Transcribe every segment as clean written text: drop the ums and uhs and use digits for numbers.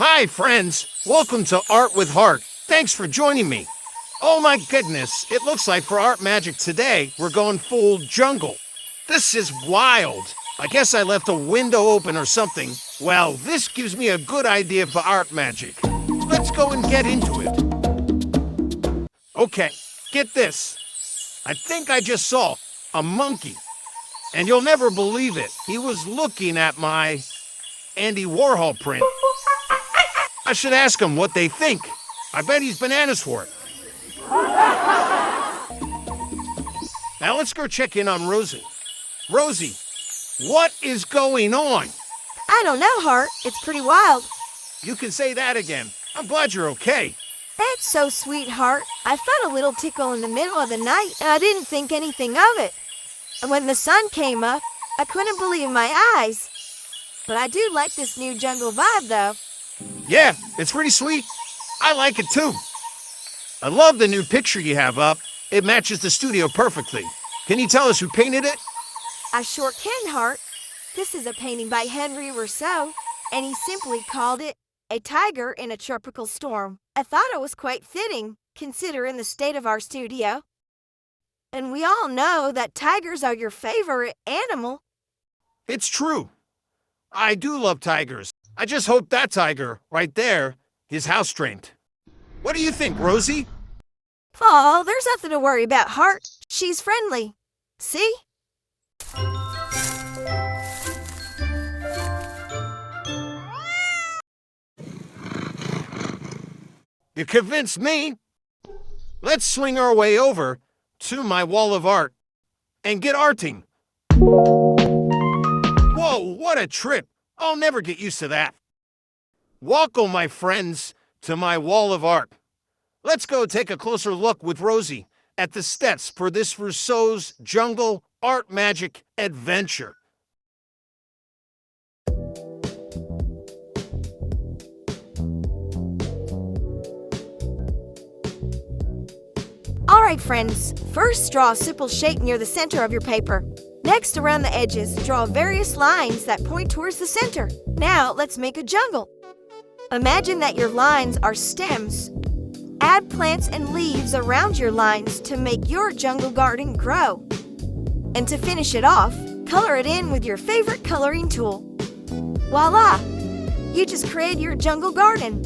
Hi, friends. Welcome to Art with Hart. Thanks for joining me. Oh my goodness, it looks like for Art Magic today, we're going full jungle. This is wild. I guess I left a window open or something. Well, this gives me a good idea for Art Magic. Let's go and get into it. Okay, get this. I think I just saw a monkey. And you'll never believe it. He was looking at my Andy Warhol print. I should ask him what they think. I bet he's bananas for it. Now let's go check in on Rosie. Rosie, what is going on? I don't know, Hart. It's pretty wild. You can say that again. I'm glad you're okay. That's so sweet, Hart. I felt a little tickle in the middle of the night, and I didn't think anything of it. And when the sun came up, I couldn't believe my eyes. But I do like this new jungle vibe, though. Yeah, it's pretty sweet. I like it too. I love the new picture you have up. It matches the studio perfectly. Can you tell us who painted it? I sure can, Hart. This is a painting by Henri Rousseau, and he simply called it A Tiger in a Tropical Storm. I thought it was quite fitting, considering the state of our studio. And we all know that tigers are your favorite animal. It's true. I do love tigers. I just hope that tiger, right there, is house-trained. What do you think, Rosie? Oh, there's nothing to worry about, Hart. She's friendly. See? You convinced me. Let's swing our way over to my wall of art and get arting. Whoa, what a trip. I'll never get used to that. Welcome, my friends, to my wall of art. Let's go take a closer look with Rosie at the steps for this Rousseau's Jungle Art Magic Adventure. All right, friends. First, draw a simple shape near the center of your paper. Next, around the edges, draw various lines that point towards the center. Now, let's make a jungle. Imagine that your lines are stems. Add plants and leaves around your lines to make your jungle garden grow. And to finish it off, color it in with your favorite coloring tool. Voila! You just created your jungle garden.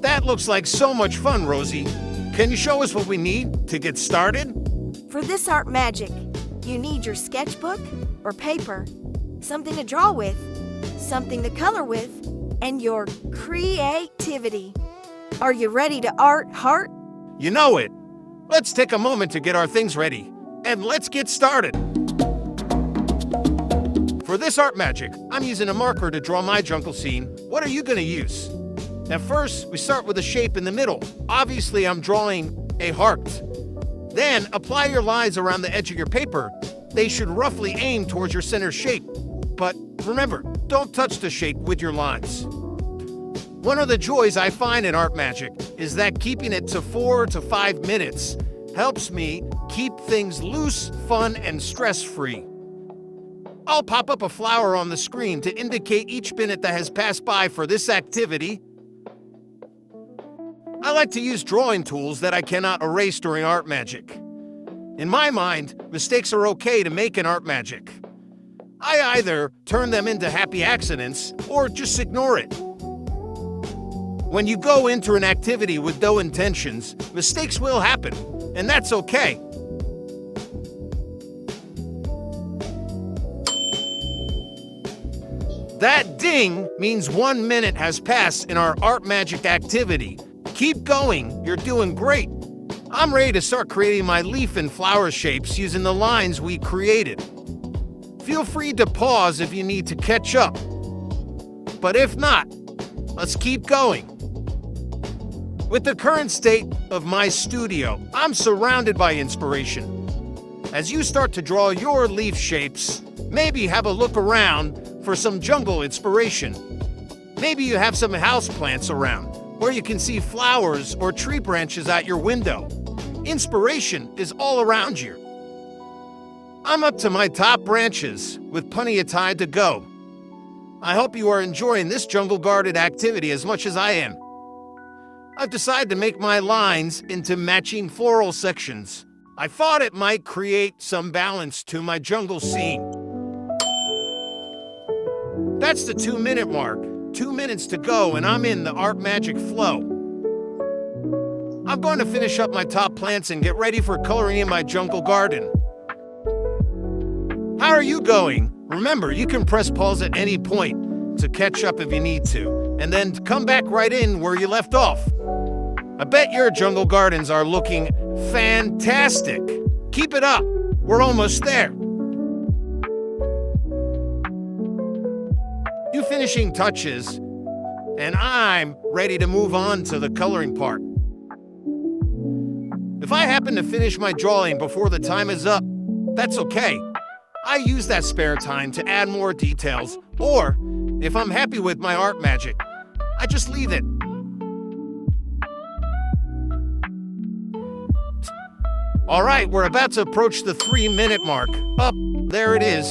That looks like so much fun, Rosie. Can you show us what we need to get started? For this art magic, you need your sketchbook or paper, something to draw with, something to color with, and your creativity. Are you ready to art, Hart? You know it. Let's take a moment to get our things ready, and let's get started. For this art magic, I'm using a marker to draw my jungle scene. What are you going to use? At first, we start with a shape in the middle. Obviously, I'm drawing a heart. Then, apply your lines around the edge of your paper. They should roughly aim towards your center shape. But remember, don't touch the shape with your lines. One of the joys I find in art magic is that keeping it to 4 to 5 minutes helps me keep things loose, fun, and stress-free. I'll pop up a flower on the screen to indicate each minute that has passed by for this activity. I like to use drawing tools that I cannot erase during art magic. In my mind, mistakes are okay to make in art magic. I either turn them into happy accidents or just ignore it. When you go into an activity with no intentions, mistakes will happen, and that's okay. That ding means 1 minute has passed in our art magic activity. Keep going, you're doing great. I'm ready to start creating my leaf and flower shapes using the lines we created. Feel free to pause if you need to catch up. But if not, let's keep going. With the current state of my studio, I'm surrounded by inspiration. As you start to draw your leaf shapes, maybe have a look around for some jungle inspiration. Maybe you have some houseplants around, where you can see flowers or tree branches out your window. Inspiration is all around you. I'm up to my top branches, with plenty of time to go. I hope you are enjoying this jungle garden activity as much as I am. I've decided to make my lines into matching floral sections. I thought it might create some balance to my jungle scene. That's the 2-minute mark. 2 minutes to go and I'm in the art magic flow. I'm going to finish up my top plants and get ready for coloring in my jungle garden. How are you going? Remember, you can press pause at any point to catch up if you need to, and then come back right in where you left off. I bet your jungle gardens are looking fantastic. Keep it up. We're almost there. Few finishing touches, and I'm ready to move on to the coloring part. If I happen to finish my drawing before the time is up, that's okay. I use that spare time to add more details, or if I'm happy with my art magic, I just leave it. All right, we're about to approach the 3-minute mark. Up, there it is.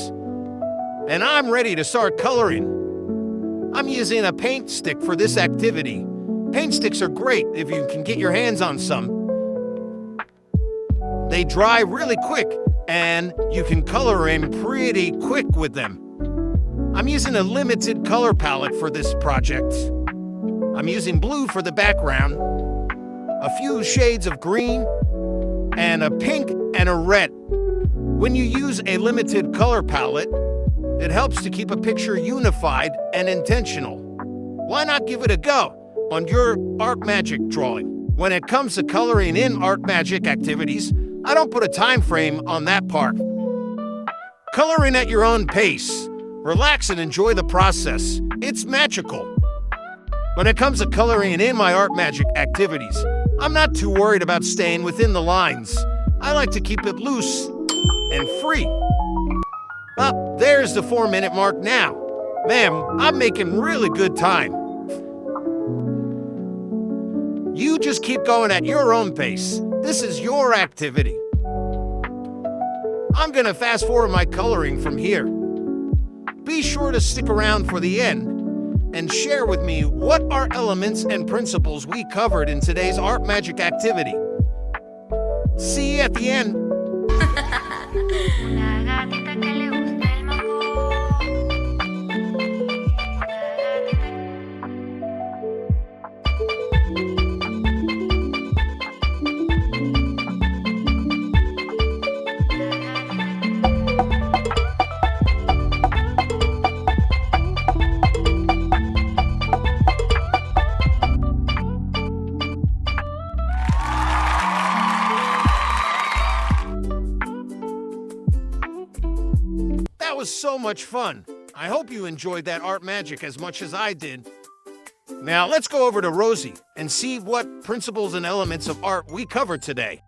And I'm ready to start coloring. I'm using a paint stick for this activity. Paint sticks are great if you can get your hands on some. They dry really quick, and you can color in pretty quick with them. I'm using a limited color palette for this project. I'm using blue for the background, a few shades of green, and a pink and a red. When you use a limited color palette, it helps to keep a picture unified and intentional. Why not give it a go on your art magic drawing? When it comes to coloring in art magic activities, I don't put a time frame on that part. Color in at your own pace. Relax and enjoy the process. It's magical. When it comes to coloring in my art magic activities, I'm not too worried about staying within the lines. I like to keep it loose and free. Up, there's the 4-minute mark now. Ma'am, I'm making really good time. You just keep going at your own pace. This is your activity. I'm gonna fast forward my coloring from here. Be sure to stick around for the end and share with me what are elements and principles we covered in today's art magic activity. See you at the end. That was so much fun. I hope you enjoyed that art magic as much as I did. Now let's go over to Rosie and see what principles and elements of art we covered today.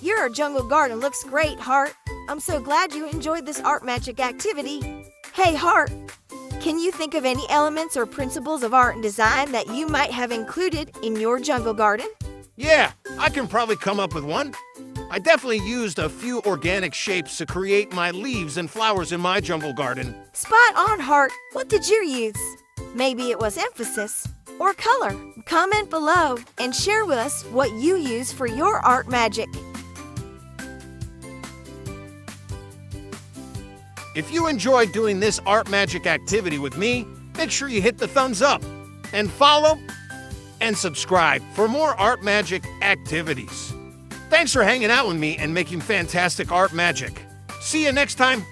Your jungle garden looks great, Hart. I'm so glad you enjoyed this art magic activity. Hey, Hart, can you think of any elements or principles of art and design that you might have included in your jungle garden? Yeah, I can probably come up with one. I definitely used a few organic shapes to create my leaves and flowers in my jungle garden. Spot on, Hart. What did you use? Maybe it was emphasis or color. Comment below and share with us what you use for your art magic. If you enjoyed doing this art magic activity with me, make sure you hit the thumbs up and follow and subscribe for more art magic activities. Thanks for hanging out with me and making fantastic art magic. See you next time.